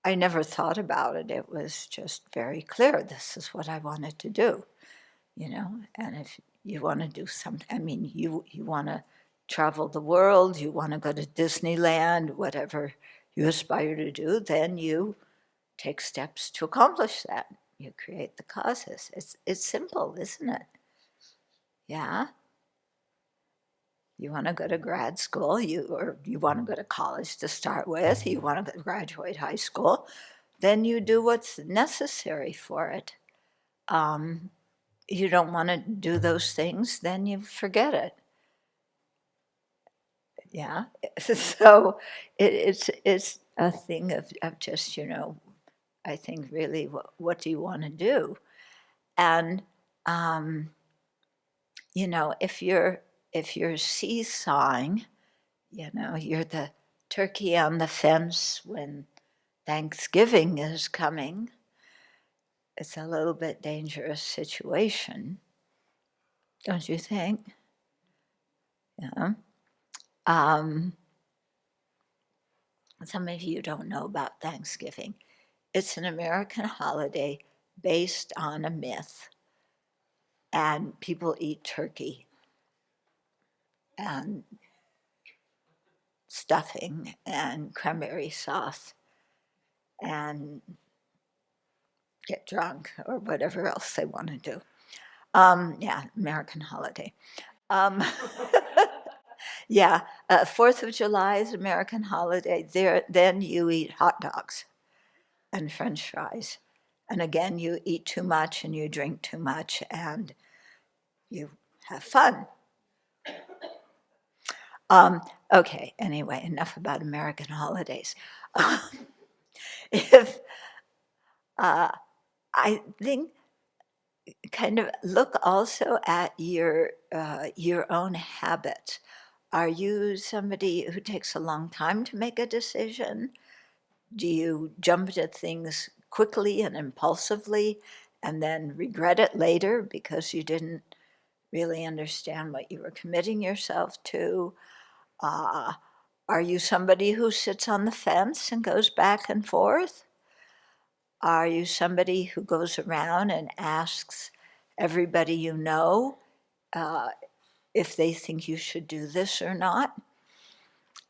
I never thought about it. It was just very clear. This is what I wanted to do, And if you want to do something, I mean, you want to travel the world, you want to go to Disneyland, whatever you aspire to do, then you take steps to accomplish that. You create the causes. It's simple, isn't it? Yeah. You want to go to grad school, or you want to go to college to start with, you want to graduate high school, then you do what's necessary for it. You don't want to do those things, then you forget it. Yeah. So it's a thing of just, I think really what do you want to do? And, if you're seesawing, you're the turkey on the fence when Thanksgiving is coming, it's a little bit dangerous situation, don't you think? Yeah. Some of you don't know about Thanksgiving. It's an American holiday based on a myth, and people eat turkey and stuffing and cranberry sauce and get drunk or whatever else they want to do. Yeah, American holiday. Yeah, 4th of July is American holiday. Then you eat hot dogs and French fries. And again, you eat too much and you drink too much and you have fun. Okay, anyway, enough about American holidays. If I think, kind of look also at your own habits. Are you somebody who takes a long time to make a decision? Do you jump at things quickly and impulsively and then regret it later because you didn't really understand what you were committing yourself to? Are you somebody who sits on the fence and goes back and forth? Are you somebody who goes around and asks everybody you know if they think you should do this or not?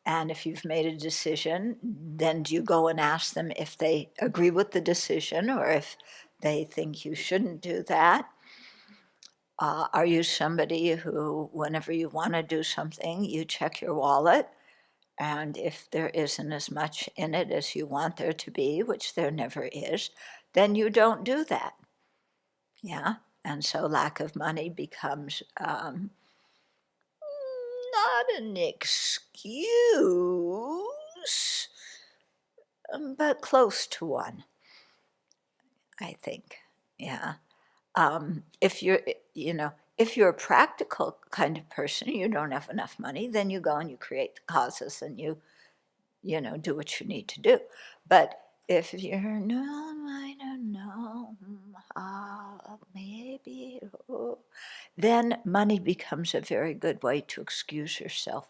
And if you've made a decision, then do you go and ask them if they agree with the decision or if they think you shouldn't do that? Are you somebody who, whenever you want to do something, you check your wallet? And if there isn't as much in it as you want there to be, which there never is, then you don't do that. Yeah? And so lack of money becomes not an excuse, but close to one, I think. Yeah. If you're, if you're a practical kind of person, you don't have enough money, then you go and you create the causes and you do what you need to do. But if you're, no, I don't know, maybe, then money becomes a very good way to excuse yourself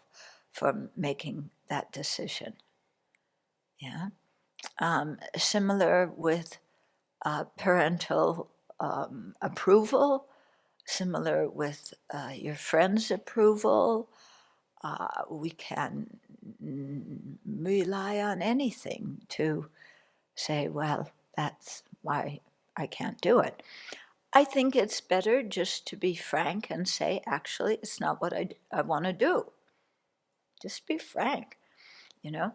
from making that decision. Yeah. Similar with parental approval, similar with your friends' approval. We can rely on anything to say, well, that's why I can't do it. I think it's better just to be frank and say, actually, it's not what I want to do. Just be frank, you know.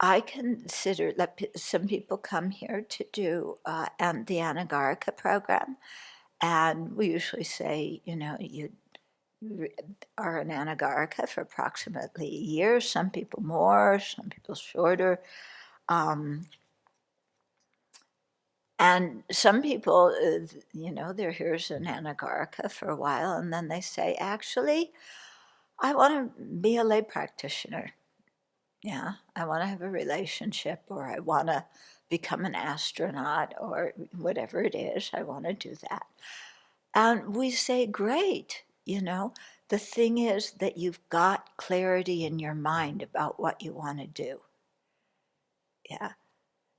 I consider that some people come here to do the Anagarika program, and we usually say, you are an Anagarika for approximately a year, some people more, some people shorter. And some people, they're here as an Anagarika for a while, and then they say, actually, I want to be a lay practitioner. Yeah, I want to have a relationship, or I want to become an astronaut, or whatever it is, I want to do that. And we say, great, the thing is that you've got clarity in your mind about what you want to do. Yeah.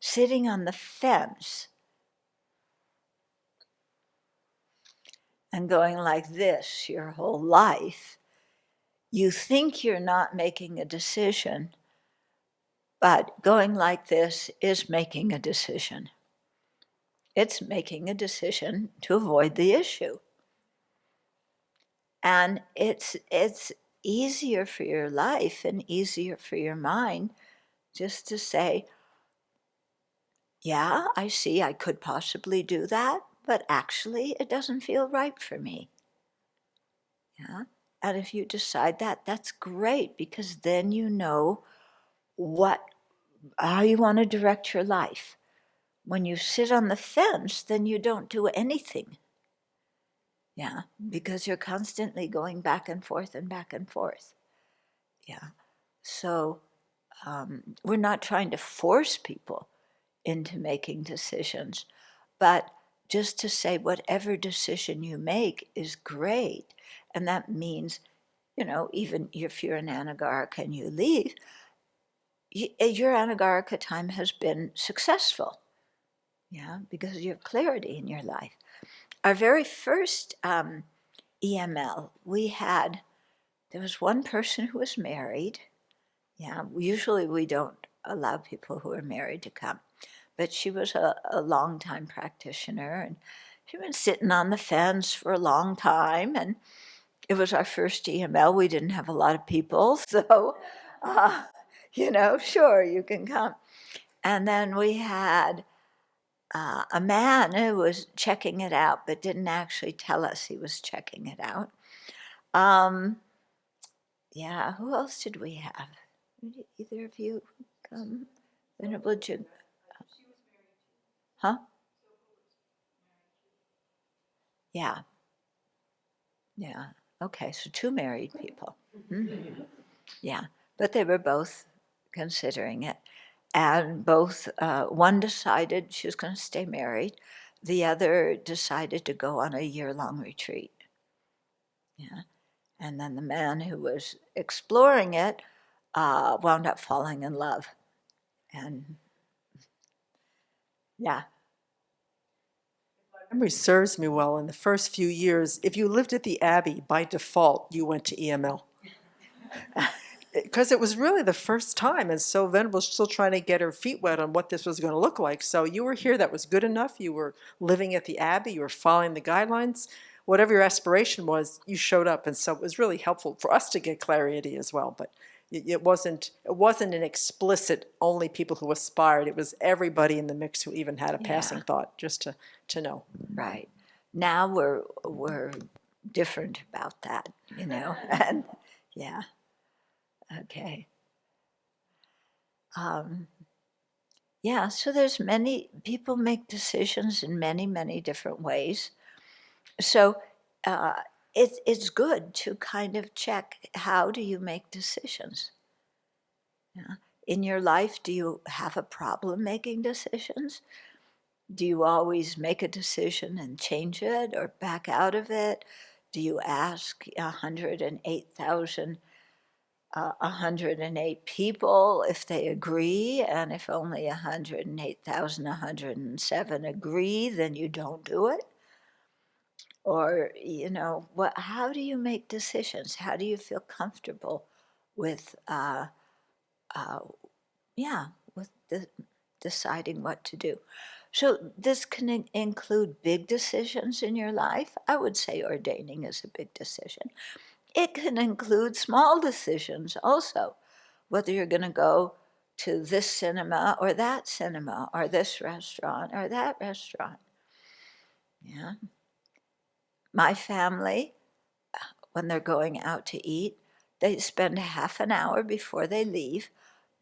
Sitting on the fence and going like this your whole life, you think you're not making a decision, but going like this is making a decision. It's making a decision to avoid the issue. And it's easier for your life and easier for your mind just to say, yeah, I see I could possibly do that, but actually it doesn't feel right for me. Yeah. And if you decide that, that's great, because then you know how you want to direct your life. When you sit on the fence, then you don't do anything. Yeah, because you're constantly going back and forth and back and forth. Yeah. So we're not trying to force people into making decisions, but just to say whatever decision you make is great. And that means, even if you're an anagarika and you leave, your anagarika time has been successful. Yeah, because you have clarity in your life. Our very first EML, there was one person who was married. Yeah, usually we don't allow people who are married to come. But she was a long-time practitioner, and she'd been sitting on the fence for a long time, and it was our first EML. We didn't have a lot of people, so, sure, you can come. And then we had a man who was checking it out, but didn't actually tell us he was checking it out. Yeah, who else did we have? Did either of you come? Venerable Jim? Huh? Yeah. Yeah. Okay, so 2 married people. Mm-hmm. Yeah, but they were both considering it. And both, one decided she was going to stay married. The other decided to go on a year-long retreat. Yeah. And then the man who was exploring it wound up falling in love. And yeah. Memory serves me well. In the first few years, if you lived at the Abbey, by default, you went to EML. Because it was really the first time, and so Venerable was still trying to get her feet wet on what this was going to look like. So you were here, that was good enough. You were living at the Abbey, you were following the guidelines. Whatever your aspiration was, you showed up, and so it was really helpful for us to get clarity as well. But it wasn't an explicit only people who aspired. It was everybody in the mix who even had a passing thought, just to know. Right. Now we're different about that, and yeah. Okay. Yeah, so there's many people make decisions in many, many different ways. So uh, it's good to kind of check, how do you make decisions? Yeah. In your life, do you have a problem making decisions? Do you always make a decision and change it or back out of it? Do you ask 108 people if they agree, and if only 108,107 agree, then you don't do it? Or, how do you make decisions? How do you feel comfortable with, yeah, with deciding what to do? So this can include big decisions in your life. I would say ordaining is a big decision. It can include small decisions also, whether you're going to go to this cinema or this restaurant or that restaurant. Yeah. My family, when they're going out to eat, they spend half an hour before they leave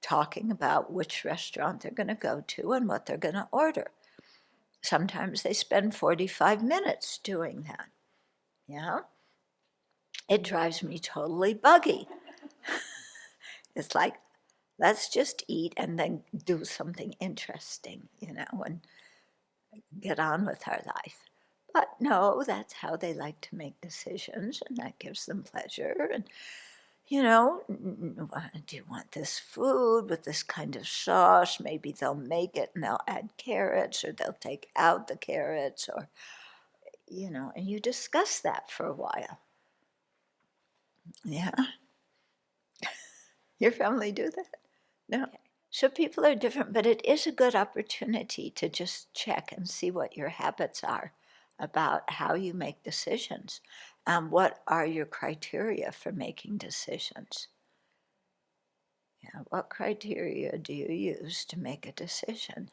talking about which restaurant they're going to go to and what they're going to order. Sometimes they spend 45 minutes doing that. Yeah. It drives me totally buggy. It's like, let's just eat and then do something interesting, and get on with our life. But no, that's how they like to make decisions, and that gives them pleasure. And Do you want this food with this kind of sauce? Maybe they'll make it and they'll add carrots, or they'll take out the carrots, or, and you discuss that for a while. Yeah. Your family do that? No. Okay. So people are different, but it is a good opportunity to just check and see what your habits are about how you make decisions. What are your criteria for making decisions? Yeah, what criteria do you use to make a decision?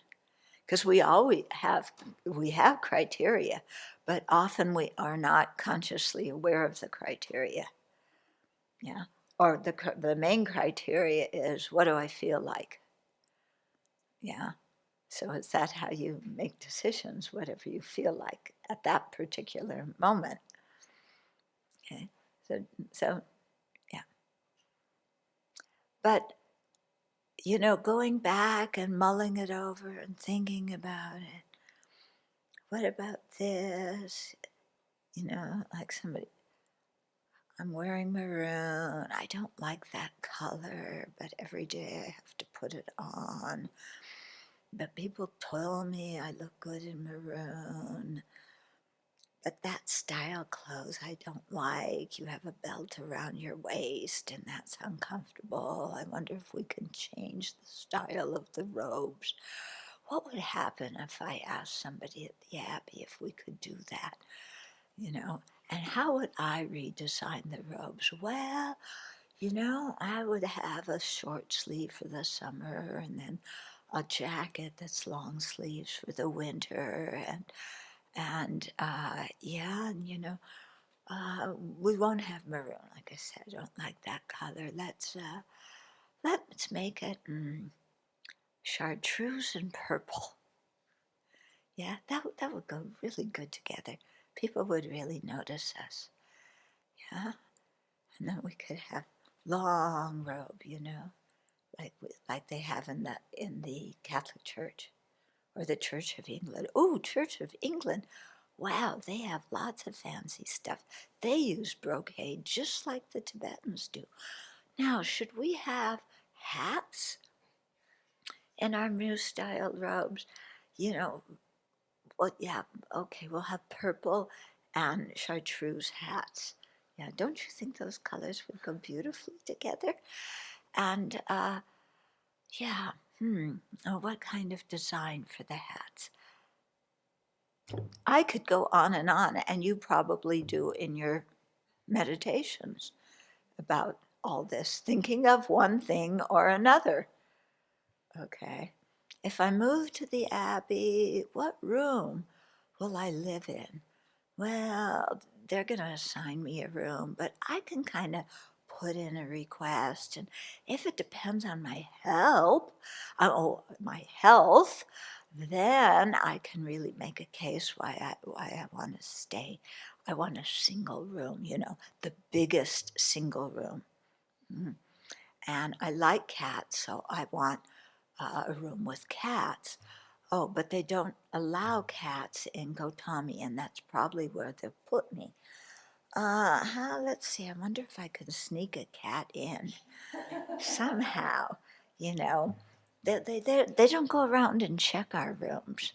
Because we have criteria, but often we are not consciously aware of the criteria. Yeah, or the main criteria is, what do I feel like? Yeah, so is that how you make decisions? Whatever you feel like at that particular moment. Okay, so yeah, but going back and mulling it over and thinking about it. What about this? Like somebody, I'm wearing maroon. I don't like that color, but every day I have to put it on. But people tell me I look good in maroon. But that style clothes I don't like. You have a belt around your waist, and that's uncomfortable. I wonder if we can change the style of the robes. What would happen if I asked somebody at the Abbey if we could do that? And how would I redesign the robes? Well, I would have a short sleeve for the summer, and then a jacket that's long sleeves for the winter, we won't have maroon. Like I said, I don't like that color. Let's make it chartreuse and purple. Yeah, that would go really good together. People would really notice us. Yeah, and then we could have long robe, like they have in the Catholic Church or the Church of England. Oh, Church of England. Wow, they have lots of fancy stuff. They use brocade just like the Tibetans do. Now, should we have hats in our Mu-style robes? Well, yeah, okay, we'll have purple and chartreuse hats. Yeah, don't you think those colors would go beautifully together? And yeah, what kind of design for the hats? I could go on, and you probably do in your meditations about all this, thinking of one thing or another. Okay. If I move to the Abbey, what room will I live in? Well, they're going to assign me a room, but I can kind of put in a request. And if it depends on my my health, then I can really make a case why I want to stay. I want a single room, the biggest single room. And I like cats, so I want a room with cats. Oh, but they don't allow cats in Gautami, and that's probably where they'll put me. Let's see, I wonder if I can sneak a cat in somehow, you know. They don't go around and check our rooms.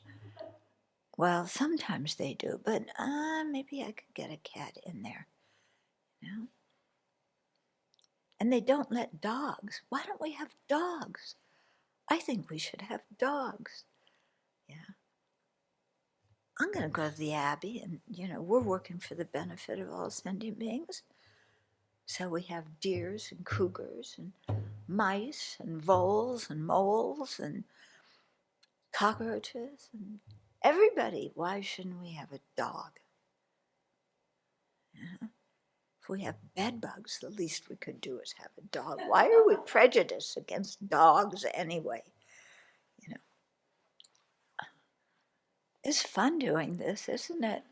Well, sometimes they do, but maybe I could get a cat in there, And they don't let dogs. Why don't we have dogs? I think we should have dogs. Yeah. I'm going to go to the Abbey, and, we're working for the benefit of all sentient beings. So we have deers and cougars and mice and voles and moles and cockroaches and everybody. Why shouldn't we have a dog? If we have bed bugs, the least we could do is have a dog. Why are we prejudiced against dogs anyway? It's fun doing this, isn't it?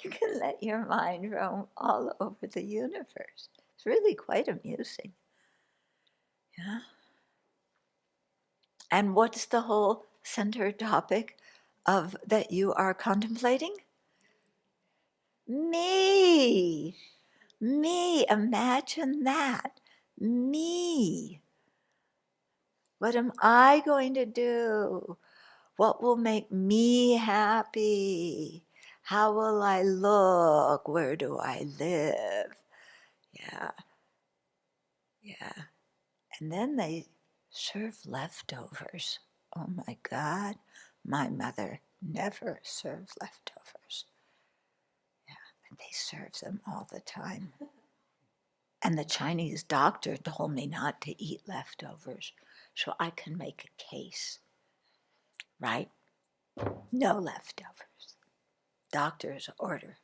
You can let your mind roam all over the universe. It's really quite amusing. Yeah. And what's the whole center topic of that you are contemplating? Me. Me, imagine that. Me. What am I going to do? What will make me happy? How will I look? Where do I live? Yeah, yeah. And then they serve leftovers. Oh my God, my mother never served leftovers. Yeah, and they serve them all the time. And the Chinese doctor told me not to eat leftovers, so I can make a case, right? No leftovers. Doctor's order.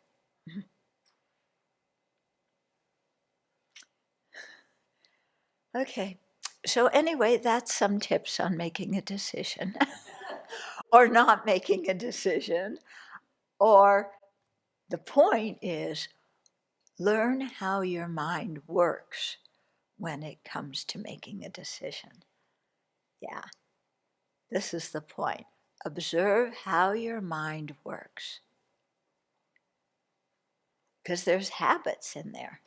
Okay. So anyway, that's some tips on making a decision or not making a decision. Or the point is learn how your mind works when it comes to making a decision. Yeah. This is the point. Observe how your mind works. Because there's habits in there.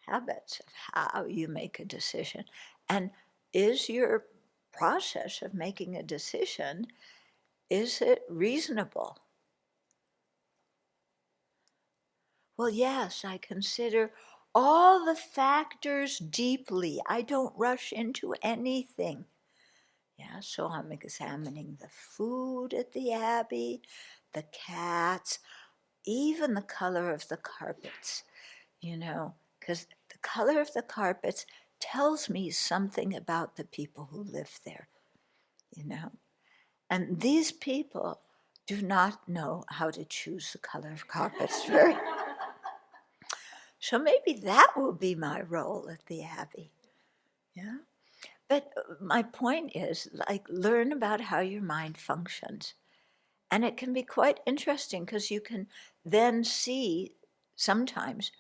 Habits of how you make a decision. And is your process of making a decision, is it reasonable? Well, yes, I consider all the factors deeply. I don't rush into anything. Yeah, so I'm examining the food at the Abbey, the cats, even the color of the carpets, because the color of the carpets tells me something about the people who live there, you know. And these people do not know how to choose the color of carpets very. So maybe that will be my role at the Abbey. Yeah. But my point is, like, learn about how your mind functions. And it can be quite interesting because you can then see sometimes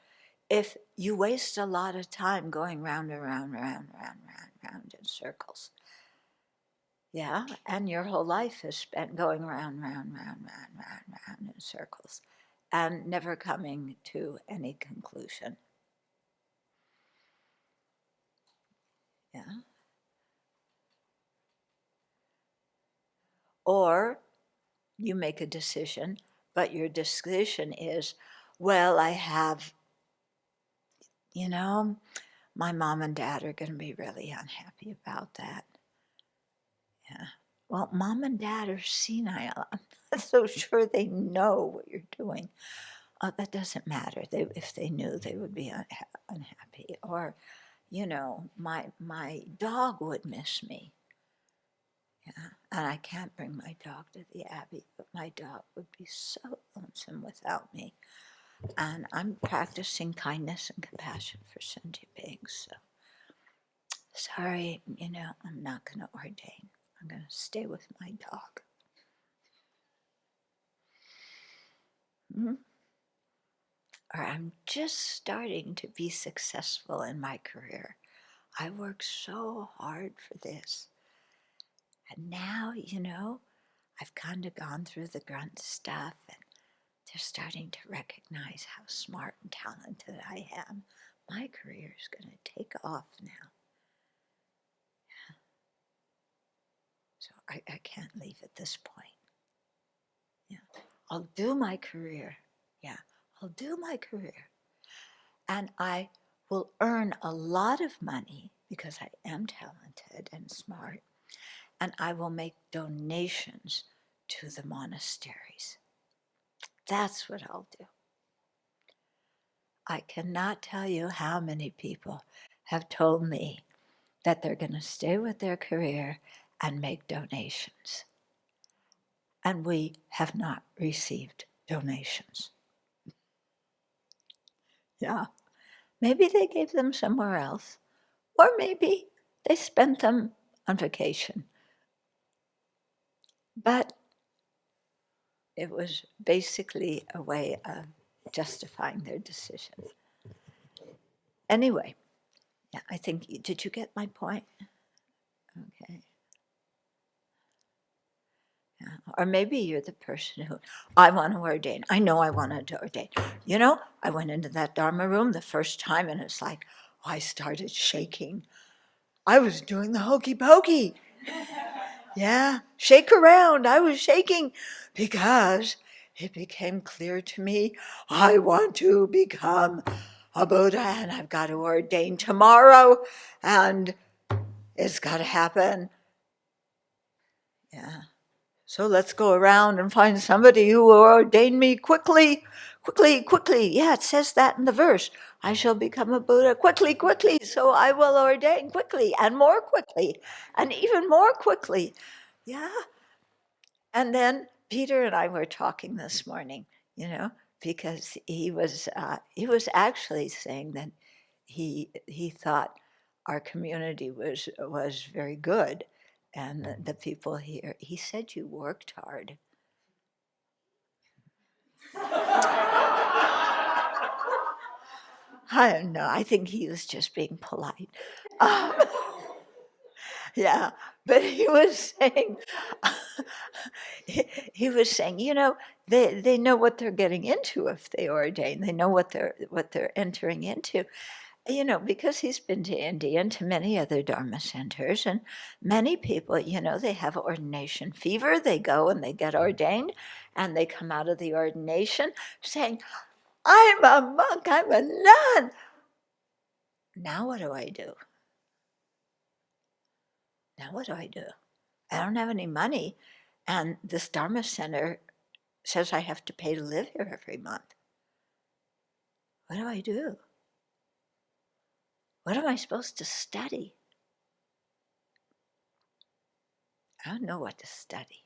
if you waste a lot of time going round and round, round, round, round, round in circles. Yeah, and your whole life is spent going round, round, round, round, round, round in circles and never coming to any conclusion. Yeah. Or you make a decision, but your decision is, well, I have, my mom and dad are going to be really unhappy about that. Yeah. Well, mom and dad are senile. I'm not so sure they know what you're doing. That doesn't matter. If they knew, they would be unhappy. Or, my dog would miss me. Yeah. And I can't bring my dog to the Abbey, but my dog would be so lonesome without me. And I'm practicing kindness and compassion for sentient beings. So sorry, I'm not going to ordain. I'm going to stay with my dog. Mm-hmm. Or I'm just starting to be successful in my career. I worked so hard for this. And now, I've kind of gone through the grunt stuff and they're starting to recognize how smart and talented I am. My career is going to take off now. So I can't leave at this point. Yeah. I'll do my career. Yeah, I'll do my career. And I will earn a lot of money because I am talented and smart. And I will make donations to the monasteries. That's what I'll do. I cannot tell you how many people have told me that they're going to stay with their career and make donations. And we have not received donations. Yeah. Maybe they gave them somewhere else, or maybe they spent them on vacation. But it was basically a way of justifying their decision. Anyway, yeah, I think, did you get my point? Okay. Yeah, Or maybe you're the person who, I want to ordain. I know I wanted to ordain. You know, I went into that Dharma room the first time and it's like, I started shaking. I was doing the hokey pokey. Yeah, shake around. I was shaking because it became clear to me I want to become a Buddha and I've got to ordain tomorrow and it's got to happen. Yeah. So let's go around and find somebody who will ordain me quickly, quickly, quickly. Yeah, it says that in the verse. I shall become a Buddha quickly, quickly. So I will ordain quickly and more quickly and even more quickly. Yeah. And then Peter and I were talking this morning, you know, because he was actually saying that he thought our community was very good, and the people here. He said you worked hard. I don't know. I think he was just being polite. Um, yeah, but he was saying, he was saying, you know, they know what they're getting into if they ordain. They know what they're entering into. You know, because he's been to India and to many other Dharma centers, and many people, you know, they have ordination fever. They go and they get ordained, and they come out of the ordination saying, "I'm a monk. I'm a nun. Now what do I do? Now what do I do? I don't have any money, and this Dharma center says I have to pay to live here every month. What do I do? What am I supposed to study? I don't know what to study.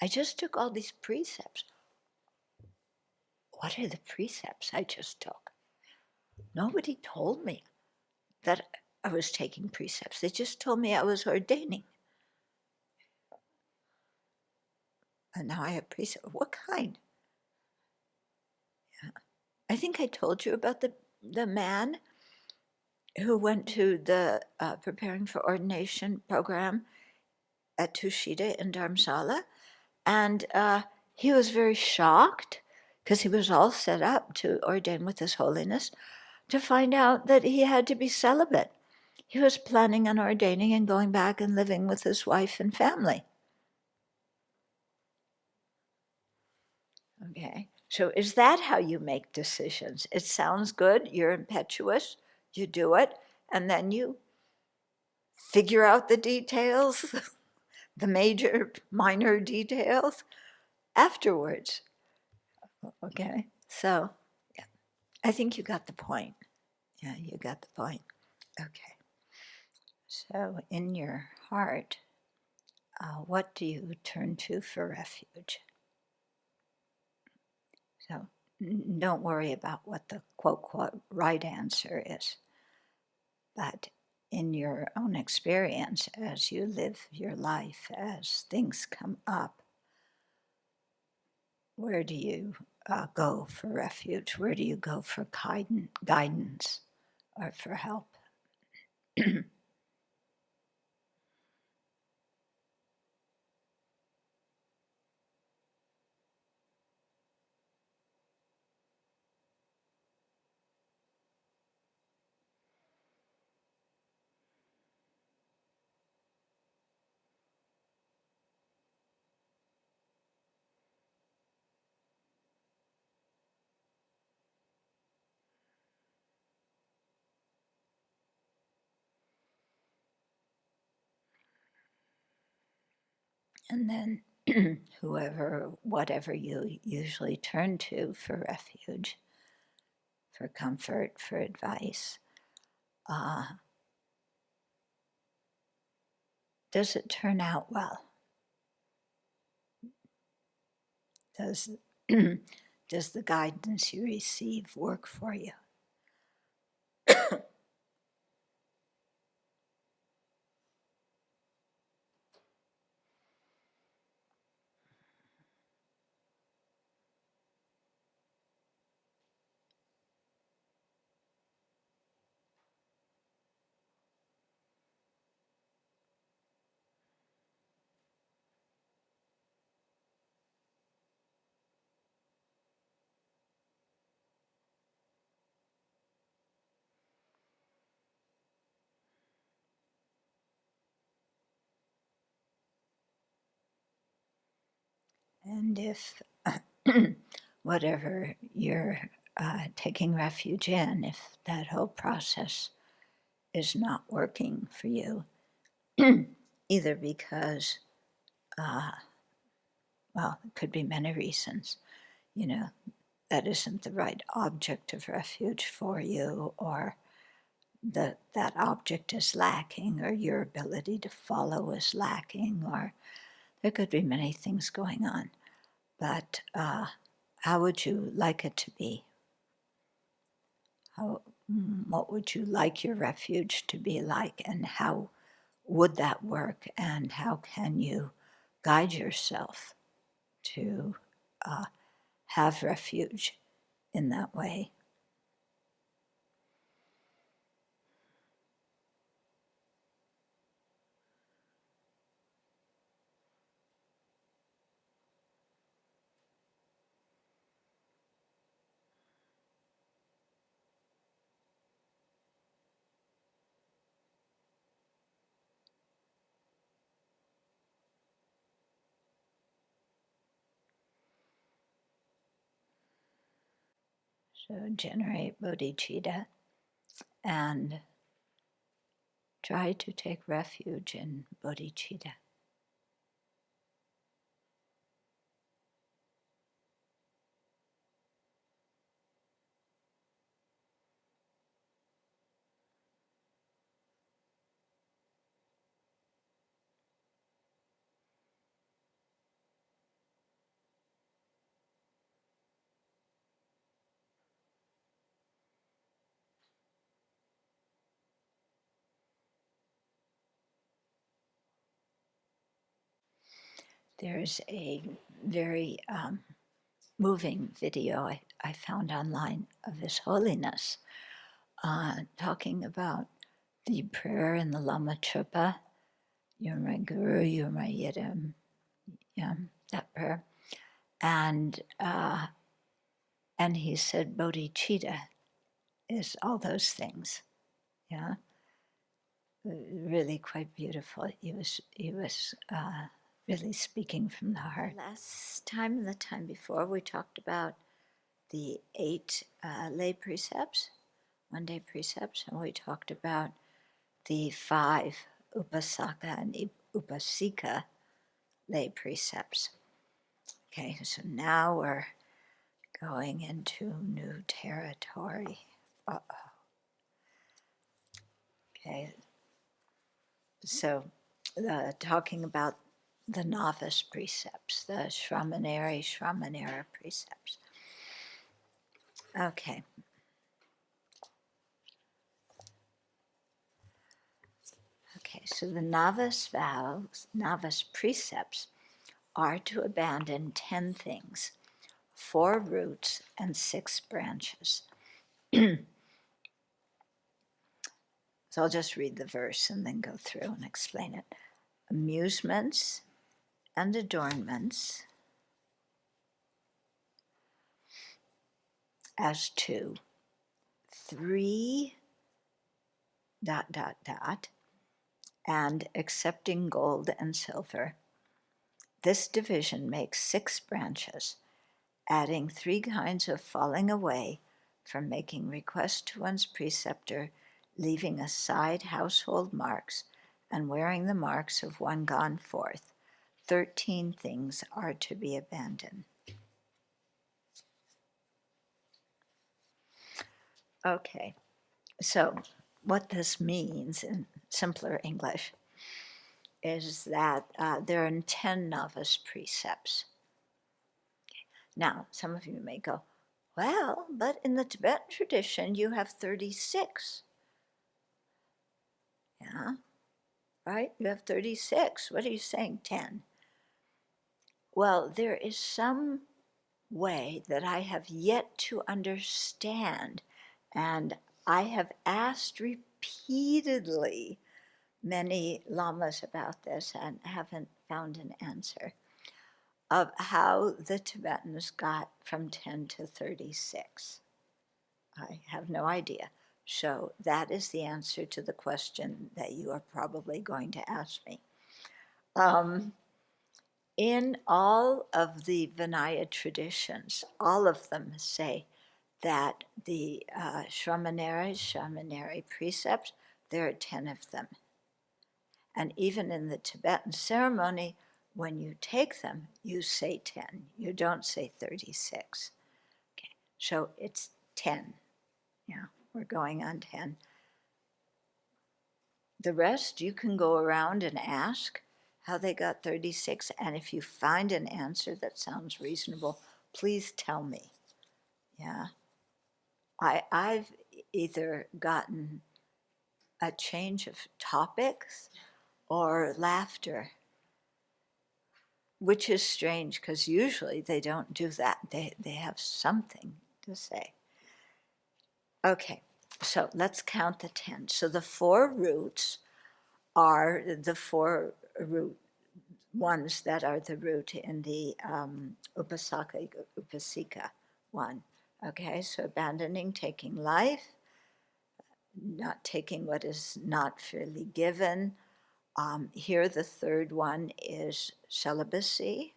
I just took all these precepts. What are the precepts I just took? Nobody told me that I was taking precepts. They just told me I was ordaining. And now I have precepts. What kind? Yeah. I think I told you about the man who went to the preparing for ordination program at Tushita in Dharamsala. And he was very shocked because he was all set up to ordain with His Holiness to find out that he had to be celibate. He was planning on ordaining and going back and living with his wife and family. Okay, so is that how you make decisions? It sounds good, you're impetuous, you do it, and then you figure out the details, the major, minor details afterwards. Okay, so yeah, I think you got the point. Yeah, you got the point. Okay, so in your heart, what do you turn to for refuge? So don't worry about what the quote, quote, right answer is. But in your own experience, as you live your life, as things come up, where do you go for refuge? Where do you go for guidance or for help? And then whatever you usually turn to for refuge, for comfort, for advice, does it turn out well? Does, does the guidance you receive work for you? And if whatever you're taking refuge in, if that whole process is not working for you, either because, well, it could be many reasons, you know, that isn't the right object of refuge for you, or that object is lacking, or your ability to follow is lacking, or there could be many things going on. But how would you like it to be? What would you like your refuge to be like, and how would that work, and how can you guide yourself to have refuge in that way? So generate bodhicitta and try to take refuge in bodhicitta. There's a very moving video I found online of His Holiness talking about the prayer in the Lama Chupa, You're my Guru, You're my Yidam, that prayer. And he said bodhicitta is all those things. Yeah, really quite beautiful. He was really speaking from the heart. Last time and the time before, we talked about the 8 lay precepts, one-day precepts, and we talked about the 5 upasaka and upasika lay precepts. Okay, so now we're going into new territory. Okay, so talking about the novice precepts, the Shramanera precepts. Okay. Okay, so the novice vows, novice precepts are to abandon 10 things, 4 roots, and 6 branches. So I'll just read the verse and then go through and explain it. Amusements and adornments as 2, 3 ... and accepting gold and silver. This division makes 6 branches, adding 3 kinds of falling away from making request to one's preceptor, leaving aside household marks, and wearing the marks of one gone forth. 13 things are to be abandoned. Okay, so what this means in simpler English is that there are 10 novice precepts. Now, some of you may go, well, but in the Tibetan tradition, you have 36. Yeah, right? You have 36. What are you saying, 10? Well, there is some way that I have yet to understand, and I have asked repeatedly many lamas about this and haven't found an answer, of how the Tibetans got from 10 to 36. I have no idea. So that is the answer to the question that you are probably going to ask me. In all of the Vinaya traditions, all of them say that the Shramaneri precepts, there are 10 of them. And even in the Tibetan ceremony, when you take them, you say 10. You don't say 36. Okay, so it's 10. Yeah, we're going on 10. The rest, you can go around and ask how they got 36. And if you find an answer that sounds reasonable, please tell me. Yeah. I've either gotten a change of topics or laughter, which is strange because usually they don't do that. They have something to say. Okay, so let's count the 10. So the 4 roots are the 4 root ones that are the root in the Upasika one. Okay, so abandoning taking life, not taking what is not freely given. Here, the 3rd one is celibacy.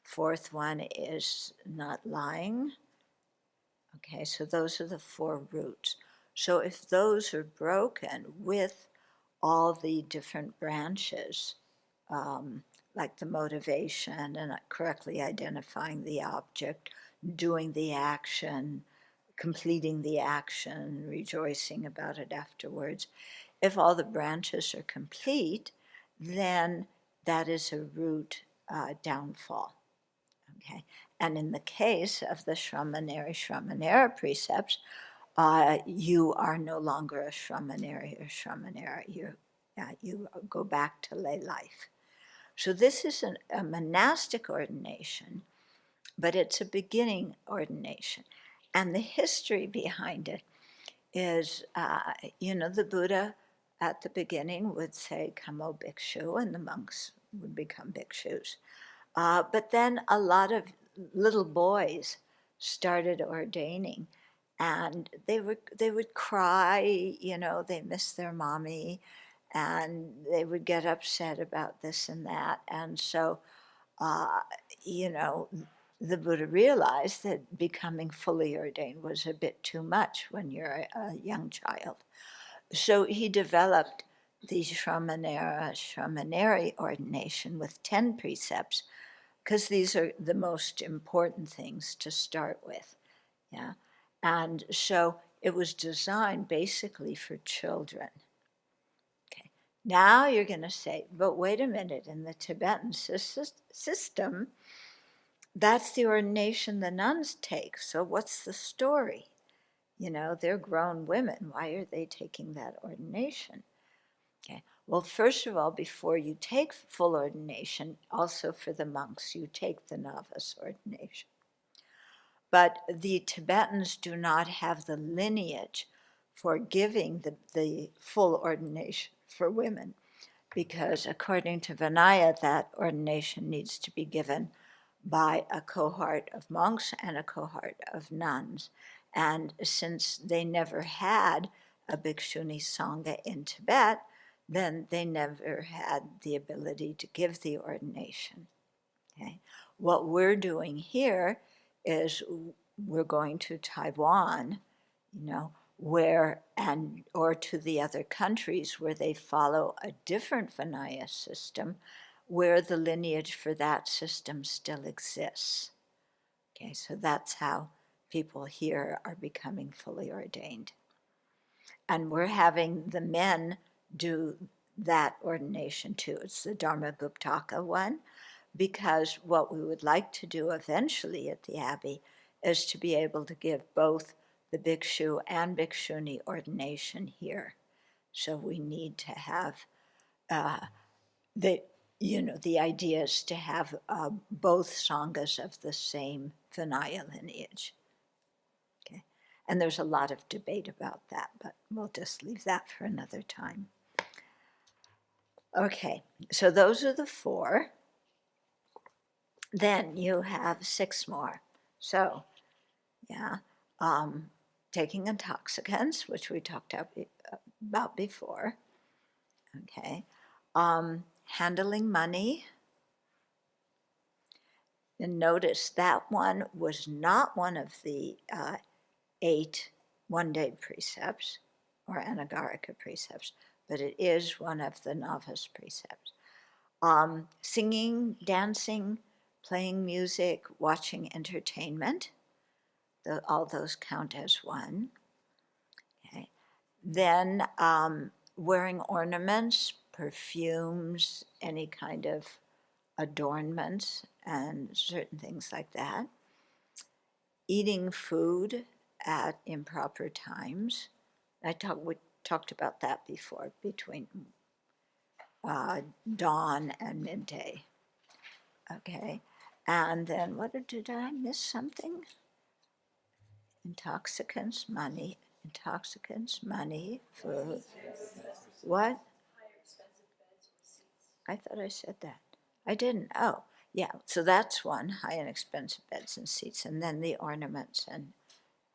4th one is not lying. Okay, so those are the 4 roots. So if those are broken with all the different branches, like the motivation and correctly identifying the object, doing the action, completing the action, rejoicing about it afterwards. If all the branches are complete, then that is a root downfall. Okay, and in the case of the Shramanera precepts, you are no longer a Shramaneri or Shramanera. You go back to lay life. So this is a monastic ordination, but it's a beginning ordination. And the history behind it is, the Buddha at the beginning would say, Kamo Bhikshu, and the monks would become bhikshus. But then a lot of little boys started ordaining, and they would cry, they missed their mommy, and they would get upset about this and that. And so, uh, you know, the Buddha realized that becoming fully ordained was a bit too much when you're a young child. So he developed the Shramaneri ordination with 10 precepts, because these are the most important things to start with. Yeah. And so it was designed basically for children. Okay. Now you're going to say, but wait a minute, in the Tibetan system, that's the ordination the nuns take. So what's the story? They're grown women. Why are they taking that ordination? Okay. Well, first of all, before you take full ordination, also for the monks, you take the novice ordination. But the Tibetans do not have the lineage for giving the full ordination for women, because according to Vinaya, that ordination needs to be given by a cohort of monks and a cohort of nuns. And since they never had a Bhikshuni Sangha in Tibet, then they never had the ability to give the ordination. Okay? What we're doing here is we're going to Taiwan, or to the other countries where they follow a different Vinaya system, where the lineage for that system still exists. Okay, so that's how people here are becoming fully ordained. And we're having the men do that ordination too. It's the Dharma-guptaka one, because what we would like to do eventually at the Abbey is to be able to give both the bhikshu and bhikshuni ordination here. So we need to have the idea is to have both sanghas of the same Vinaya lineage. Okay, and there's a lot of debate about that, but we'll just leave that for another time. Okay, so those are the 4. Then you have 6 more. So, yeah, taking intoxicants, which we talked about before. Okay, handling money, And notice that one was not one of the 8 one-day precepts or anagarika precepts, but it is one of the novice precepts. Singing, dancing, playing music, watching entertainment, all those count as one. Okay. Then wearing ornaments, perfumes, any kind of adornments, and certain things like that. Eating food at improper times. We talked about that before, between dawn and midday. Okay, and then did I miss something? Intoxicants, money, food. What? I thought I said that. I didn't. Oh, yeah. So that's one, high and expensive beds and seats, and then the ornaments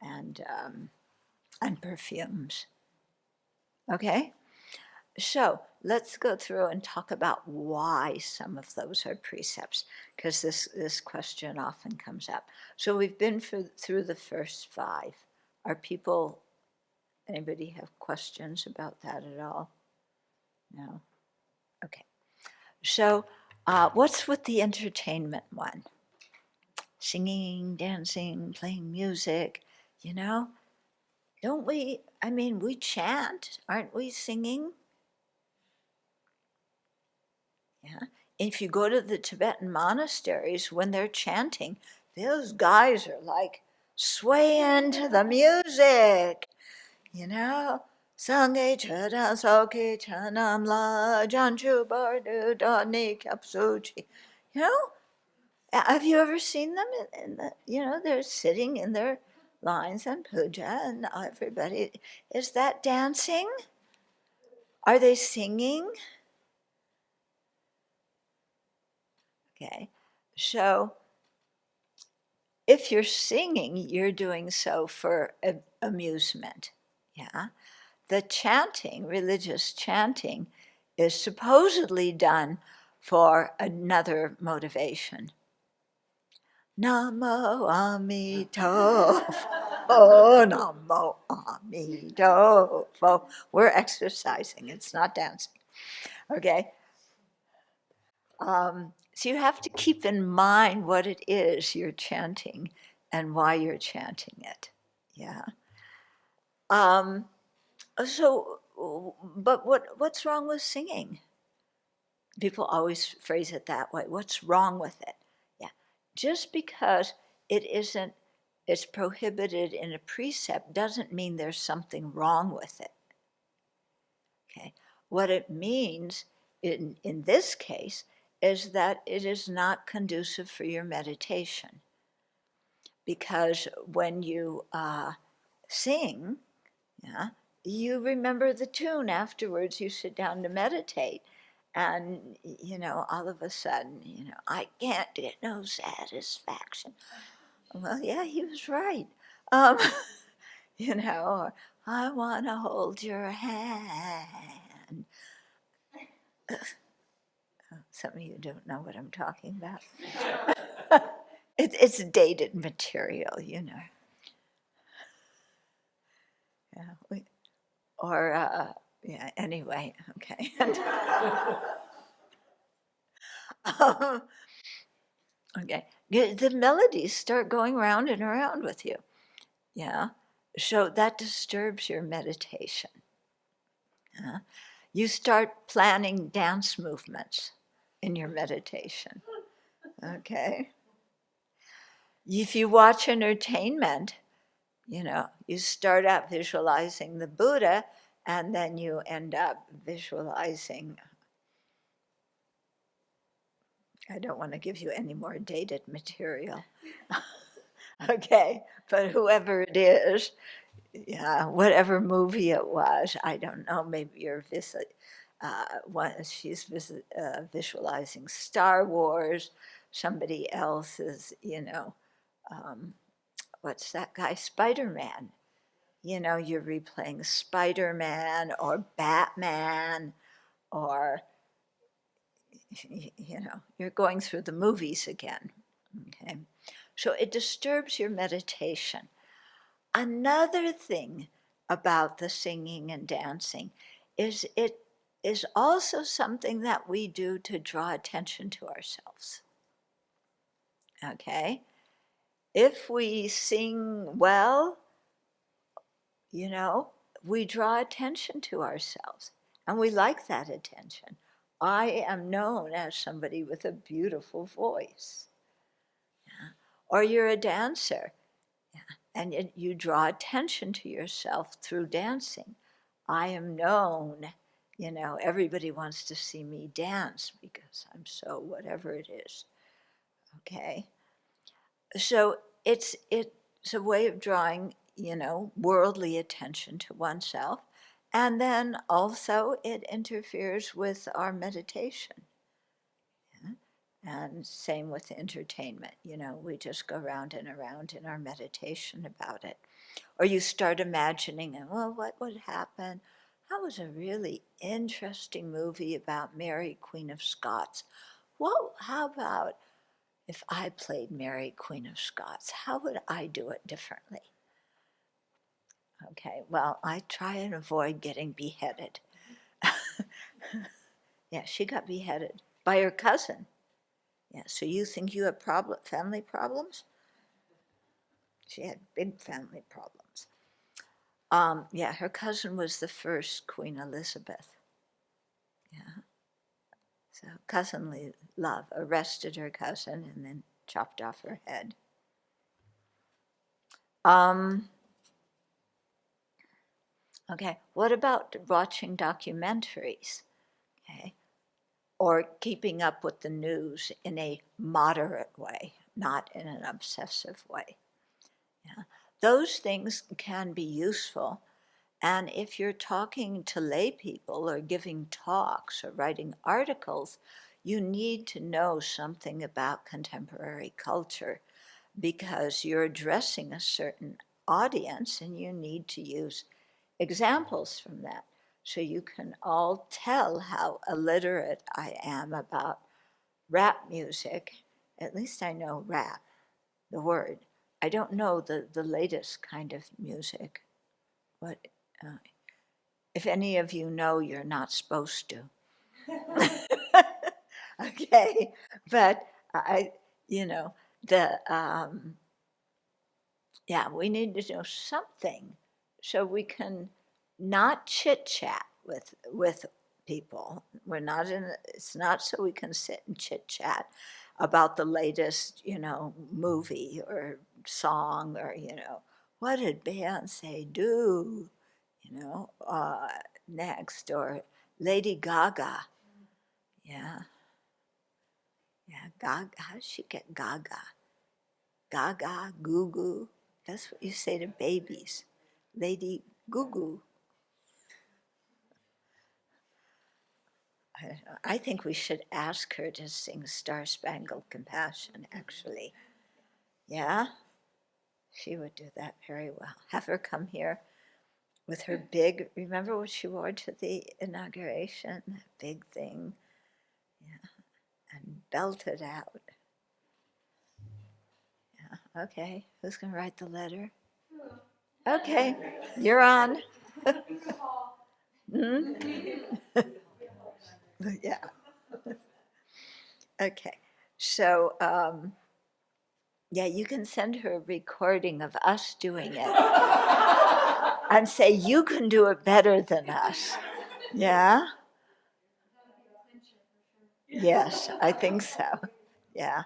and perfumes. Okay. So let's go through and talk about why some of those are precepts, because this question often comes up. So we've been through the first 5. Anybody have questions about that at all? No? Okay. So what's with the entertainment one? Singing, dancing, playing music, don't we, we chant, aren't we singing? Yeah. If you go to the Tibetan monasteries, when they're chanting, those guys are like swaying to the music, Sangye chada soke chanam la janchu bardu dani kapsuchi. Have you ever seen them they're sitting in their lines and puja, and everybody, is that dancing? Are they singing? Okay, so if you're singing, you're doing so for amusement, yeah? The chanting, religious chanting, is supposedly done for another motivation. Namo Amito, oh, Namo Amito. We're exercising, it's not dancing, okay? So you have to keep in mind what it is you're chanting and why you're chanting it. Yeah. But what's wrong with singing? People always phrase it that way. What's wrong with it? Yeah. Just because it's prohibited in a precept doesn't mean there's something wrong with it. Okay. What it means in this case is that it is not conducive for your meditation. Because when you sing, yeah, you remember the tune afterwards, you sit down to meditate. And, all of a sudden, I can't get no satisfaction. Well, yeah, he was right. Or, I want to hold your hand. Some of you don't know what I'm talking about. It's dated material, Yeah, yeah, anyway, okay. Okay, the melodies start going round and around with you, yeah? So that disturbs your meditation. You start planning dance movements in your meditation, okay? If you watch entertainment, you start out visualizing the Buddha, and then you end up visualizing, I don't want to give you any more dated material. Okay, but whoever it is, yeah, whatever movie it was, I don't know, maybe she's visualizing Star Wars, somebody else is, what's that guy, Spider-Man. You're replaying Spider-Man or Batman, or, you're going through the movies again, Okay, so it disturbs your meditation. Another thing about the singing and dancing is it is also something that we do to draw attention to ourselves. Okay? If we sing well, you know, we draw attention to ourselves and we like that attention. I am known as somebody with a beautiful voice. Yeah. Or you're a dancer. Yeah. And you draw attention to yourself through dancing. I am known, everybody wants to see me dance because I'm so whatever it is. Okay. So it's a way of drawing, worldly attention to oneself. And then also it interferes with our meditation. Yeah? And same with entertainment. We just go round and around in our meditation about it. Or you start imagining, well, what would happen? That was a really interesting movie about Mary, Queen of Scots. Well, how about if I played Mary, Queen of Scots? How would I do it differently? Okay, well, I try and avoid getting beheaded. Yeah, she got beheaded by her cousin. Yeah, so you think you have family problems? She had big family problems. Yeah, her cousin was the first Queen Elizabeth. Yeah. So cousinly love arrested her cousin and then chopped off her head. Okay, what about watching documentaries? Okay, or keeping up with the news in a moderate way, not in an obsessive way. Yeah. Those things can be useful. And if you're talking to lay people or giving talks or writing articles, you need to know something about contemporary culture because you're addressing a certain audience and you need to use examples from that. So you can all tell how illiterate I am about rap music. At least I know rap, the word. I don't know the latest kind of music. What, uh, if any of you know, you're not supposed to. Okay, but I, you know, the yeah, we need to know something so we can not chit chat with people. We're not in. It's not so we can sit and chit chat about the latest, movie or song or what did Beyonce do, next or Lady Gaga. Yeah, yeah, Gaga. How did she get Gaga? Gaga, goo goo. That's what you say to babies. Lady goo goo. I think we should ask her to sing Star Spangled Compassion, actually. Yeah, she would do that very well. Have her come here with her big, remember what she wore to the inauguration? That big thing. Yeah, and belt it out. Yeah, okay. Who's going to write the letter? Okay, you're on. Hmm? Yeah. Okay. So, yeah, you can send her a recording of us doing it and say, you can do it better than us. Yeah? Yes, I think so. Yeah.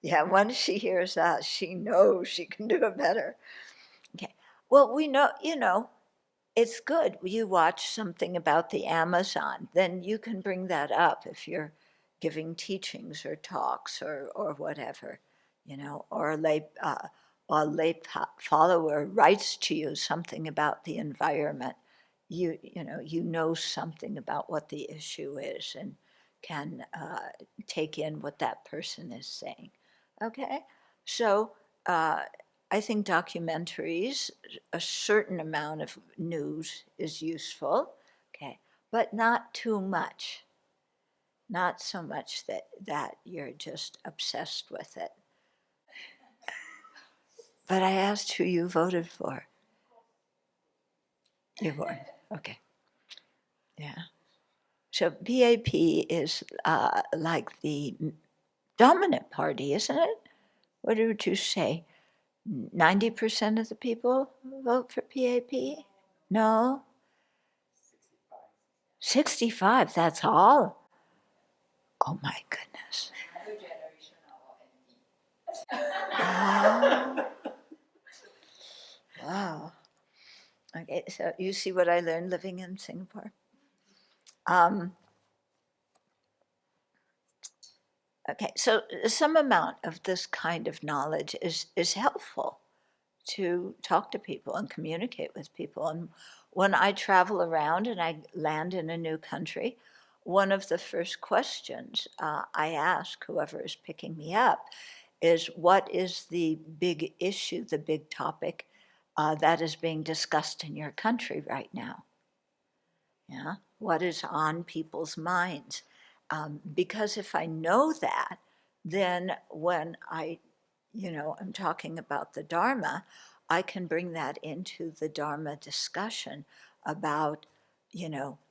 Yeah, once she hears us, she knows she can do it better. Okay. Well, we know, it's good. You watch something about the Amazon, then you can bring that up if you're giving teachings or talks or whatever, or a lay follower writes to you something about the environment. You know something about what the issue is and can take in what that person is saying. Okay, so I think documentaries, a certain amount of news is useful, okay, but not too much. Not so much that you're just obsessed with it. But I asked who you voted for. You weren't. Okay. Yeah. So PAP is like the dominant party, isn't it? What would you say? 90% of the people vote for PAP? No? 65, that's all? Oh my goodness. Oh, wow. Okay, so you see what I learned living in Singapore? Um, okay, so some amount of this kind of knowledge is helpful to talk to people and communicate with people. And when I travel around and I land in a new country, one of the first questions I ask whoever is picking me up is, what is the big issue, the big topic that is being discussed in your country right now? Yeah, what is on people's minds? Because if I know that, then when I'm talking about the Dharma, I can bring that into the Dharma discussion about,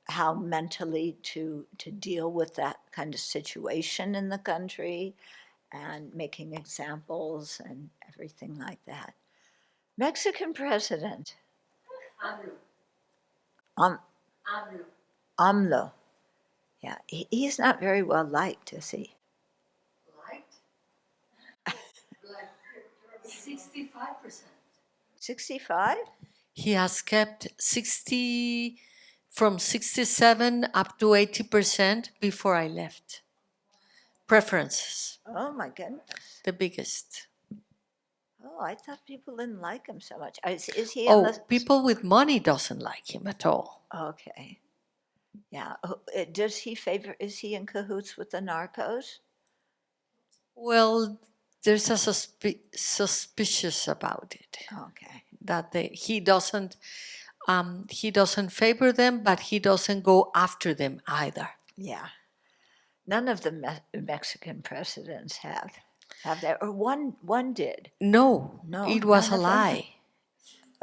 how mentally to deal with that kind of situation in the country and making examples and everything like that. Mexican president, um, AMLO. Yeah, he's not very well liked, is he? Liked? Like 65%. 65? He has kept 60 from 67 up to 80% before I left. Preferences, Oh my goodness. the biggest. Oh, I thought people didn't like him so much. Is he on Oh, the? people with money doesn't like him at all. Okay. Yeah. Does he favor? Is he in cahoots with the narcos? Well, there's a suspicious about it Okay. that he doesn't favor them, but he doesn't go after them either. Yeah. None of the Mexican presidents have that, or one did. No, No, it was none a of them? lie.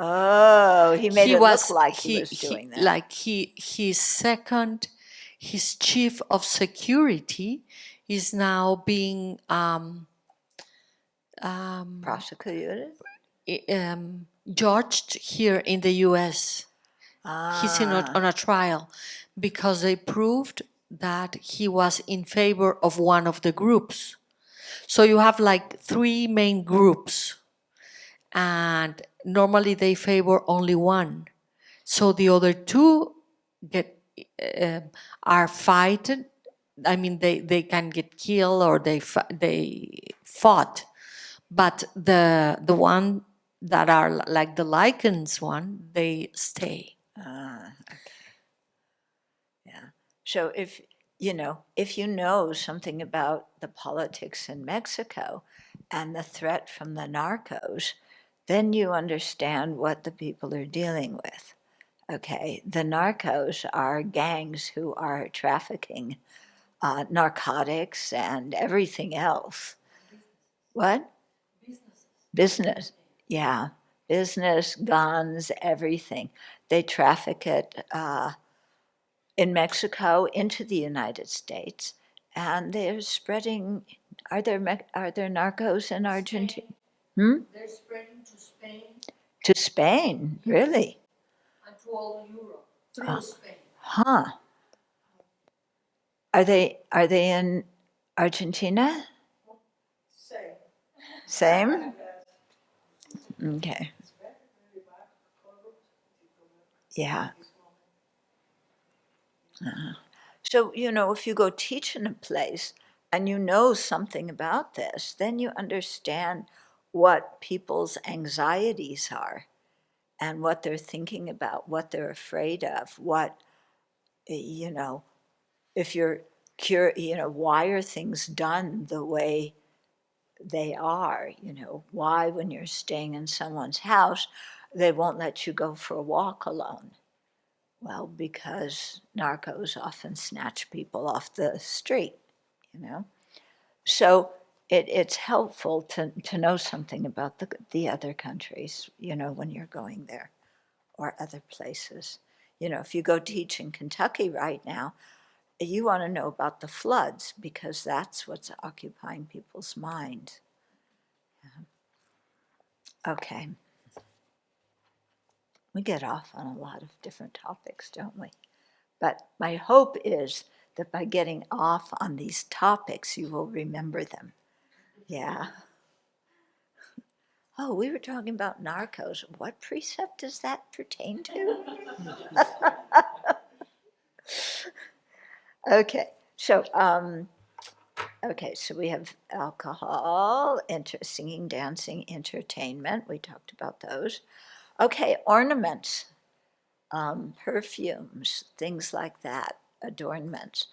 Oh, he made it look like he was doing that. Like his chief of security is now being Prosecuted? judged here in the U.S. He's Ah, on a trial because they proved that he was in favor of one of the groups. So you have like three main groups, and normally they favor only one. So the other two are fighting. I mean, they can get killed or they fought, but the one that are like the lichens one, they stay. okay. Yeah. So if you know something about the politics in Mexico and the threat from the narcos, then you understand what the people are dealing with. Okay, the narcos are gangs who are trafficking narcotics and everything else. What? Business. Yeah, business, guns, everything. They traffic it in Mexico into the United States, and they're spreading. Are there narcos in Argentina? They're spreading to Spain. To Spain, really? And to all Europe through Spain. Huh. Are they in Argentina? Same? Okay. Yeah. So, if you go teach in a place and you know something about this, then you understand what people's anxieties are and what they're thinking about, what they're afraid of, if you're curious, why are things done the way they are? Why, when you're staying in someone's house, they won't let you go for a walk alone? Well, because narcos often snatch people off the street, So it's helpful to know something about the other countries, when you're going there, or other places. If you go teach in Kentucky right now, you want to know about the floods because that's what's occupying people's minds. Yeah. Okay. We get off on a lot of different topics, don't we? But my hope is that by getting off on these topics, you will remember them. Yeah. Oh, we were talking about narcos. What precept does that pertain to? Okay, so so we have alcohol, singing, dancing, entertainment. We talked about those. Okay, ornaments, perfumes, things like that, adornments.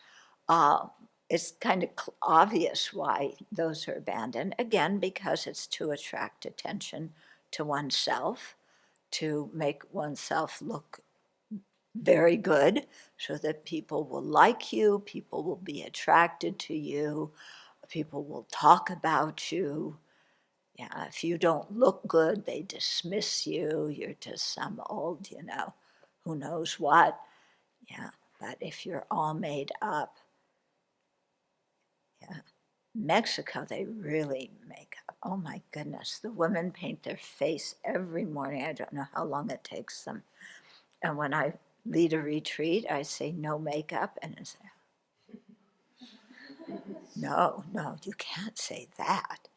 Uh, it's kind of obvious why those are abandoned. Again, because it's to attract attention to oneself, to make oneself look very good so that people will like you, people will be attracted to you, people will talk about you. Yeah, if you don't look good, they dismiss you. You're just some old, who knows what. Yeah, but if you're all made up, yeah. Mexico, they really make up. Oh my goodness, the women paint their face every morning. I don't know how long it takes them. And when I lead a retreat, I say no makeup, and I say, no, you can't say that.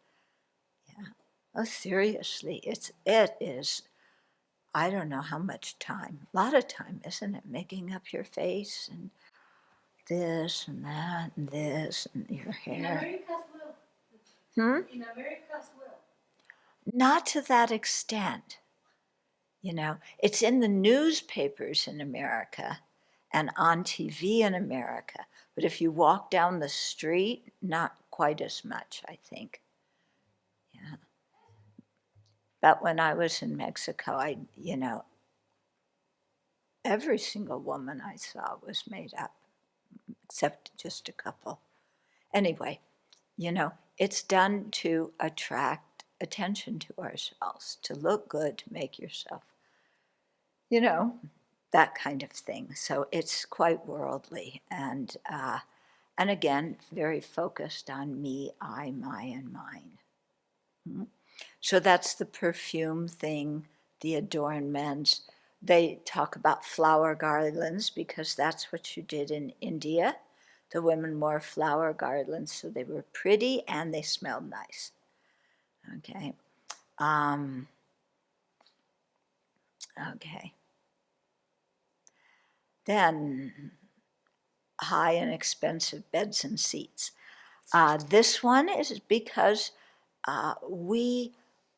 Yeah. Oh, seriously, it is. I don't know how much time. A lot of time, isn't it? Making up your face and this and that and this and your hair. In America as well. In America as well. Not to that extent. It's in the newspapers in America and on TV in America. But if you walk down the street, not quite as much, I think. Yeah. But when I was in Mexico, every single woman I saw was made up, except just a couple. Anyway, it's done to attract attention to ourselves, to look good, to make yourself, that kind of thing. So it's quite worldly and again, very focused on me, I, my, and mine. Mm-hmm. So that's the perfume thing, the adornments. They talk about flower garlands because that's what you did in India. The women wore flower garlands, so they were pretty and they smelled nice. Okay. Okay. Then high and expensive beds and seats. This one is because we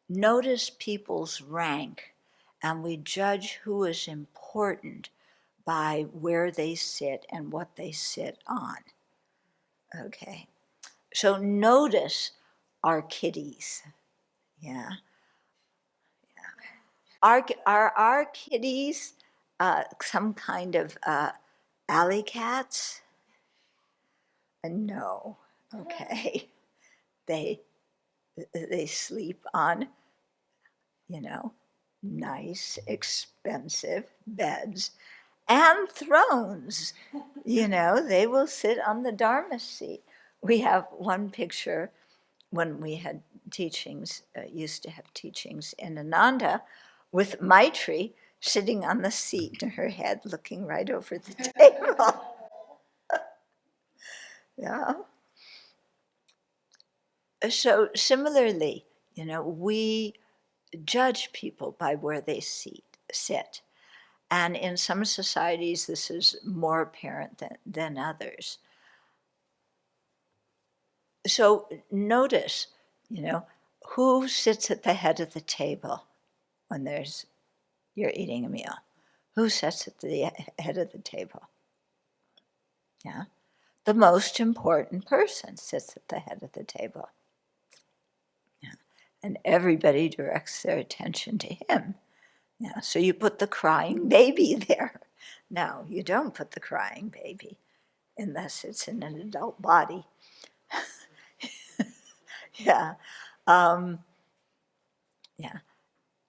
notice people's rank and we judge who is important by where they sit and what they sit on. Okay, so notice our kitties. Yeah. Are our kitties some kind of alley cats? No. Okay. They sleep on, nice, expensive beds and thrones. They will sit on the Dharma seat. We have one picture when we had teachings, used to have teachings in Ananda, with Maitri sitting on the seat, her head looking right over the table. Yeah. So similarly, we judge people by where they sit. And in some societies, this is more apparent than others. So notice, who sits at the head of the table when you're eating a meal? Who sits at the head of the table? Yeah. The most important person sits at the head of the table. Yeah. And everybody directs their attention to him. Yeah. So you put the crying baby there. No, you don't put the crying baby unless it's in an adult body. Yeah. Um, yeah.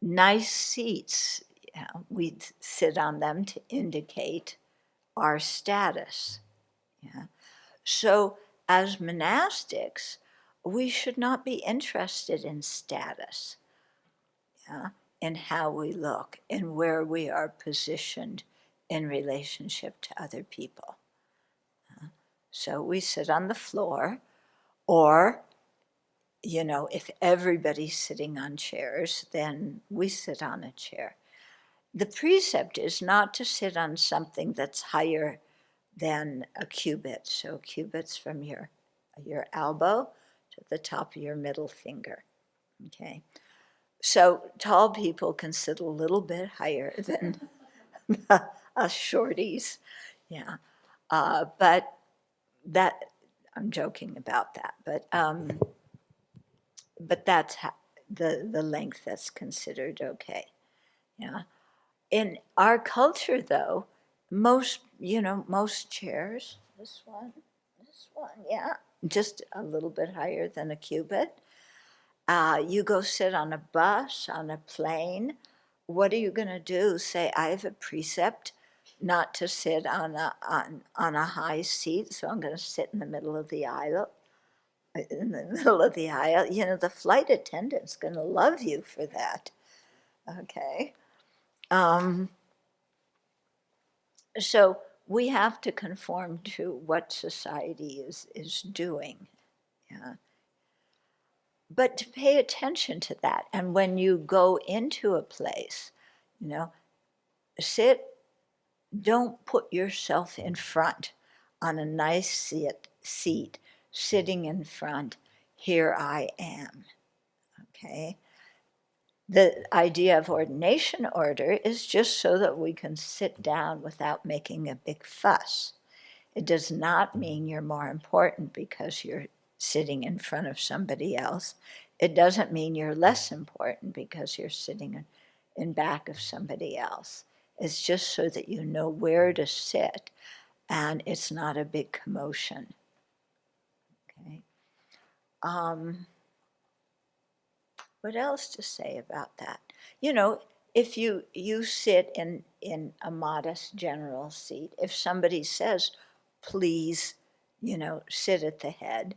Nice seats. Yeah. We'd sit on them to indicate our status. Yeah. So, as monastics, we should not be interested in status, yeah, in how we look, in where we are positioned in relationship to other people. So we sit on the floor, or, if everybody's sitting on chairs, then we sit on a chair. The precept is not to sit on something that's higher than a cubit. So cubits from your elbow to the top of your middle finger. Okay. So tall people can sit a little bit higher than us shorties. Yeah. But that, I'm joking about that. But that's how, the length that's considered okay. Yeah. In our culture, though, most chairs, this one, yeah, just a little bit higher than a cubit. You go sit on a bus, on a plane. What are you going to do? Say, I have a precept not to sit on a high seat, so I'm going to sit in the middle of the aisle. In the middle of the aisle, the flight attendant's going to love you for that. Okay. So we have to conform to what society is doing. Yeah. But to pay attention to that. And when you go into a place, sit, don't put yourself in front on a nice seat, sitting in front. Here I am. Okay. The idea of ordination order is just so that we can sit down without making a big fuss. It does not mean you're more important because you're sitting in front of somebody else. It doesn't mean you're less important because you're sitting in back of somebody else. It's just so that you know where to sit and it's not a big commotion. Okay. What else to say about that? If you sit in a modest general seat, if somebody says, please, sit at the head,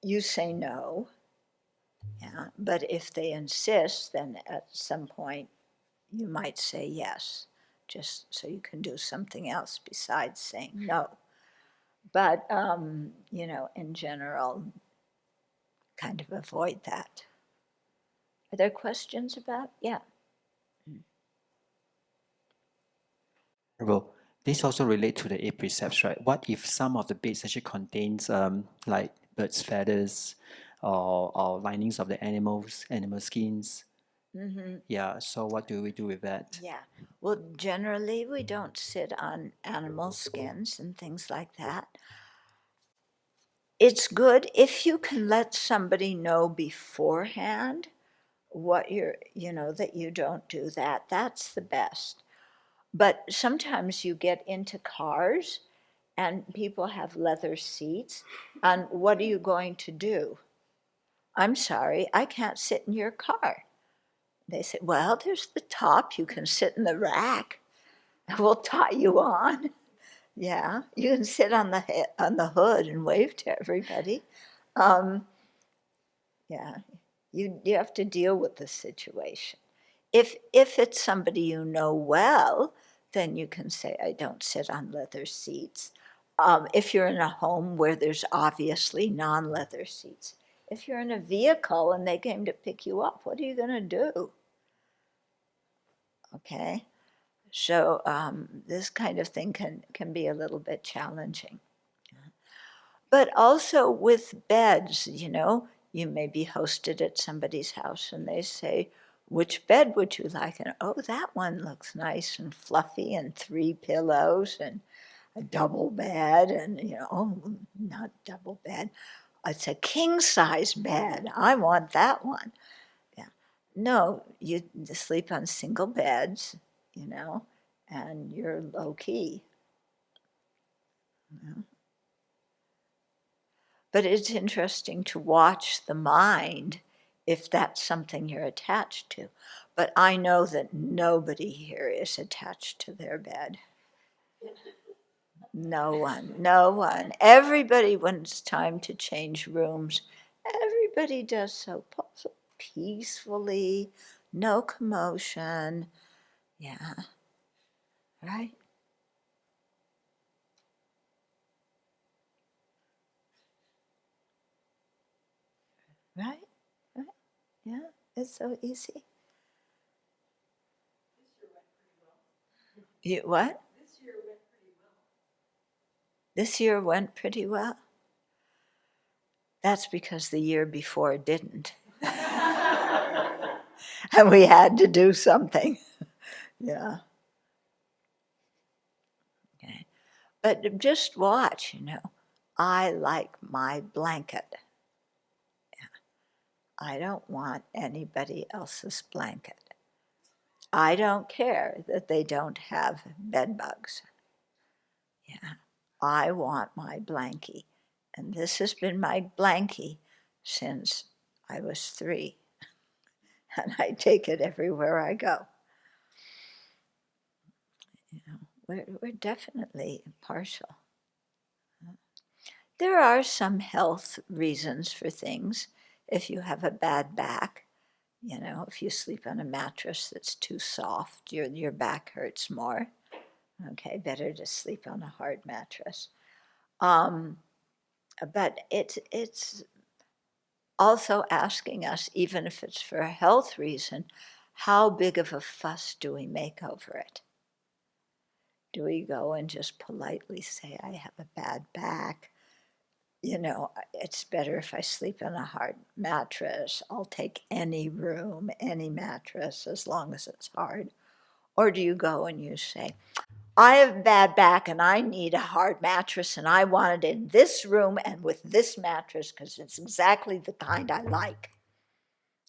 you say no. Yeah. But if they insist, then at some point you might say yes, just so you can do something else besides saying no. But, in general, kind of avoid that. Are there questions about? Yeah. Well, this also relate to the eight precepts, right? What if some of the beds actually contains like birds' feathers or linings of the animal skins? Mm-hmm. Yeah, so what do we do with that? Yeah. Well, generally, we don't sit on animal skins and things like that. It's good if you can let somebody know beforehand what that you don't do that. That's the best. But sometimes you get into cars and people have leather seats, and what are you going to do? I'm sorry, I can't sit in your car. They say, well, there's the top, you can sit in the rack. We'll tie you on. Yeah, you can sit on the hood and wave to everybody. Um, yeah, you have to deal with the situation. If it's somebody you know well, then you can say, I don't sit on leather seats. If you're in a home where there's obviously non-leather seats. If you're in a vehicle and they came to pick you up, what are you going to do? Okay, so this kind of thing can be a little bit challenging. But also with beds, you may be hosted at somebody's house and they say, which bed would you like? And oh, that one looks nice and fluffy and 3 pillows and a double bed. And, oh, not double bed. It's a king size bed. I want that one. Yeah. No, you sleep on single beds, and you're low key. But it's interesting to watch the mind if that's something you're attached to. But I know that nobody here is attached to their bed. No one, no one. Everybody, when it's time to change rooms, everybody does so peacefully, no commotion. Yeah, right? Right? Right? Yeah, it's so easy. You, what? This year went pretty well. That's because the year before didn't. And we had to do something. Yeah. Okay. But just watch, I like my blanket. I don't want anybody else's blanket. I don't care that they don't have bed bugs. Yeah. I want my blankie. And this has been my blankie since I was 3. And I take it everywhere I go. We're definitely partial. There are some health reasons for things. If you have a bad back, if you sleep on a mattress that's too soft, your back hurts more. Okay, better to sleep on a hard mattress. But it's also asking us, even if it's for a health reason, how big of a fuss do we make over it? Do we go and just politely say, I have a bad back? It's better if I sleep in a hard mattress. I'll take any room, any mattress, as long as it's hard. Or do you go and you say, I have a bad back and I need a hard mattress and I want it in this room and with this mattress because it's exactly the kind I like.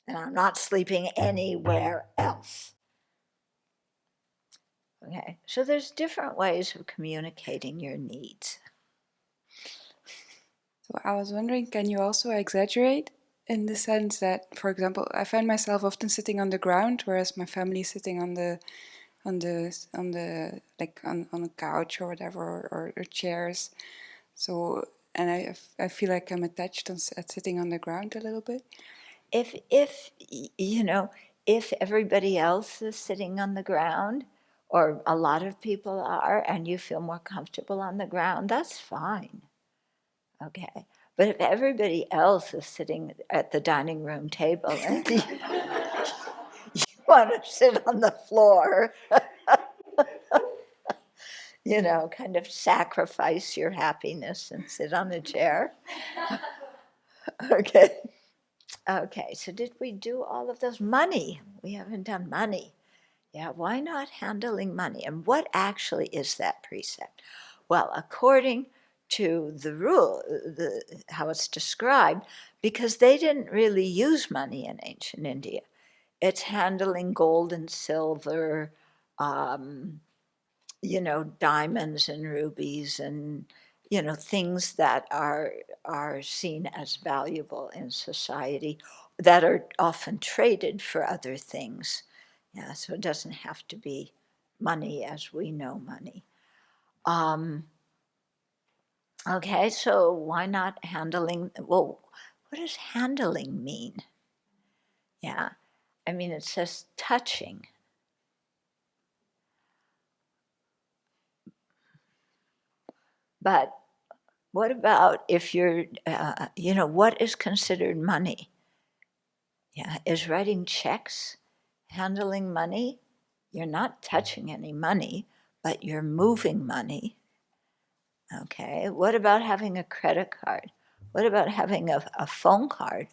And I'm not sleeping anywhere else. Okay, so there's different ways of communicating your needs. So I was wondering, can you also exaggerate in the sense that, for example, I find myself often sitting on the ground, whereas my family is sitting on a couch or whatever, or chairs. So, and I feel like I'm attached at sitting on the ground a little bit. If everybody else is sitting on the ground, or a lot of people are, and you feel more comfortable on the ground, that's fine. Okay. But if everybody else is sitting at the dining room table and you want to sit on the floor, kind of sacrifice your happiness and sit on a chair. Okay. Okay, so did we do all of those? Money. We haven't done money. Yeah, why not handling money? And what actually is that precept? Well, according to the rule, how it's described, because they didn't really use money in ancient India. It's handling gold and silver, diamonds and rubies and, things that are seen as valuable in society that are often traded for other things. Yeah, so it doesn't have to be money as we know money. Okay, so why not handling? Well, what does handling mean? Yeah, I mean, it says touching. But what about if you're, what is considered money? Yeah, is writing checks handling money? You're not touching any money, but you're moving money. Okay, what about having a credit card? What about having a phone card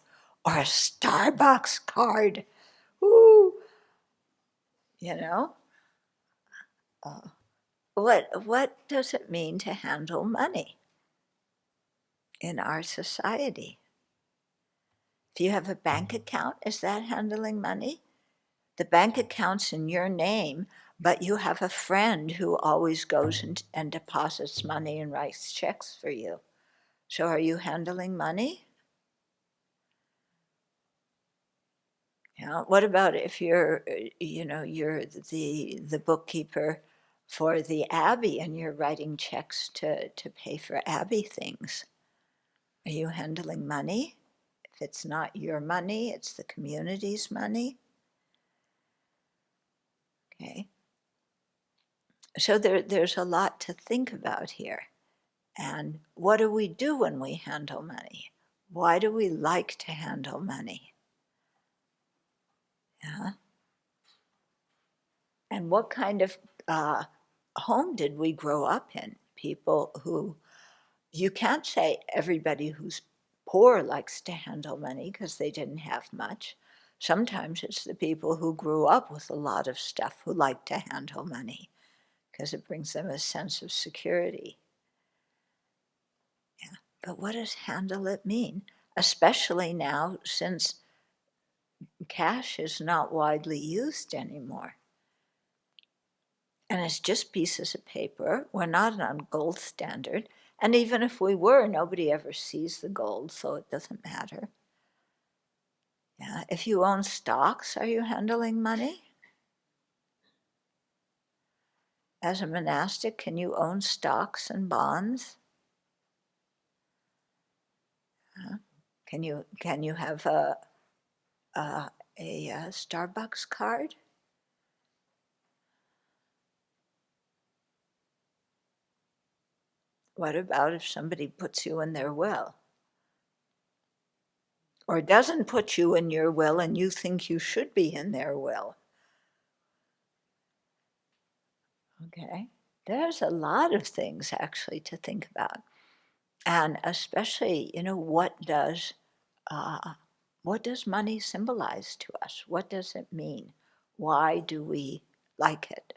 or a Starbucks card? Ooh, what does it mean to handle money in our society? If you have a bank account, is that handling money? The bank account's in your name, but you have a friend who always goes and deposits money and writes checks for you. So are you handling money? Yeah. What about if you're, you're the bookkeeper for the Abbey and you're writing checks to pay for Abbey things? Are you handling money? If it's not your money, it's the community's money. Okay. So there's a lot to think about here. And what do we do when we handle money? Why do we like to handle money? Yeah. And what kind of home did we grow up in? People who, you can't say everybody who's poor likes to handle money because they didn't have much. Sometimes it's the people who grew up with a lot of stuff who like to handle money because it brings them a sense of security. Yeah. But what does handle it mean? Especially now since cash is not widely used anymore. And it's just pieces of paper. We're not on gold standard. And even if we were, nobody ever sees the gold, so it doesn't matter. Yeah. If you own stocks, are you handling money? As a monastic, can you own stocks and bonds? Can you have a Starbucks card? What about if somebody puts you in their will? Or doesn't put you in your will and you think you should be in their will? Okay. There's a lot of things actually to think about. And especially, what does money symbolize to us? What does it mean? Why do we like it?